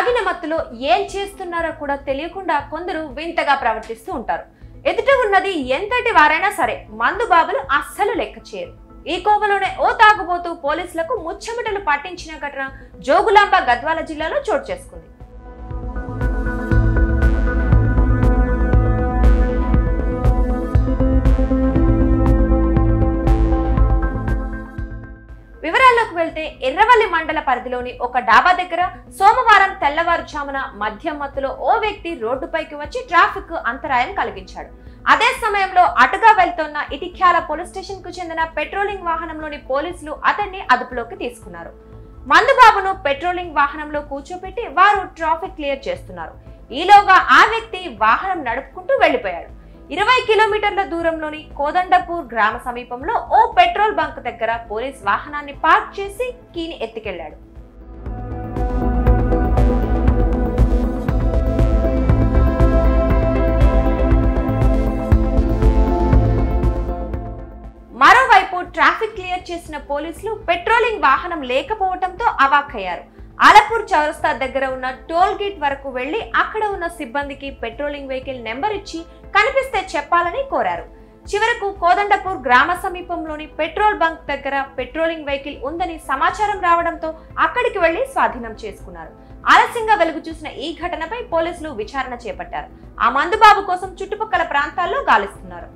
తాగిన మత్తులో ఏం చేస్తున్నారో కూడా తెలియకుండా కొందరు వింతగా ప్రవర్తిస్తూ ఉంటారు. ఎదుట ఉన్నది ఎంతటి వారైనా సరే మందు బాబులు అస్సలు లెక్క చేయరు. ఈ కోవలోనే ఓ తాగుబోతూ పోలీసులకు ముచ్చమటలు పట్టించిన ఘటన జోగులాంబ గద్వాల జిల్లాలో చోటు చేసుకుంది. వివరాల్లోకి వెళ్తే ఎర్రవల్లి మండల పరిధిలోని ఒక డాబా దగ్గర సోమవారం తెల్లవారుజామున మద్యం మత్తులో ఓ వ్యక్తి రోడ్డుపైకి వచ్చి ట్రాఫిక్ అంతరాయం కలిగించాడు. అదే సమయంలో అటుగా వెళ్తున్న ఇటిక్యాల పోలీస్ స్టేషన్ కు చెందిన పెట్రోలింగ్ వాహనంలోని పోలీసులు అతన్ని అదుపులోకి తీసుకున్నారు. మందుబాబును పెట్రోలింగ్ వాహనంలో కూర్చోపెట్టి వారు ట్రాఫిక్ క్లియర్ చేస్తున్నారు. ఈలోగా ఆ వ్యక్తి వాహనం నడుపుకుంటూ వెళ్లిపోయాడు. 20 కిలోమీటర్ల దూరంలోని కోదండపూర్ గ్రామ సమీపంలో ఓ పెట్రోల్ బంక్ దగ్గర పోలీస్ వాహనాన్ని పార్క్ చేసి కీని ఎత్తుకెళ్లాడు. మరోవైపు ట్రాఫిక్ క్లియర్ చేసిన పోలీసులు పెట్రోలింగ్ వాహనం లేకపోవడంతో అవాక్కయ్యారు. ఆలపూర్ చౌరస్తా దగ్గర ఉన్న టోల్ గేట్ వరకు వెళ్లి అక్కడ ఉన్న సిబ్బందికి పెట్రోలింగ్ వెహికల్ నెంబర్ ఇచ్చి కనిపిస్తే చెప్పాలని కోరారు. చివరకు కోదండపూర్ గ్రామ సమీపంలోని పెట్రోల్ బంక్ దగ్గర పెట్రోలింగ్ వెహికల్ ఉందని సమాచారం రావడంతో అక్కడికి వెళ్లి స్వాధీనం చేసుకున్నారు. ఆలస్యంగా వెలుగు చూసిన ఈ ఘటనపై పోలీసులు విచారణ చేపట్టారు. ఆ మందుబాబు కోసం చుట్టుపక్కల ప్రాంతాల్లో గాలిస్తున్నారు.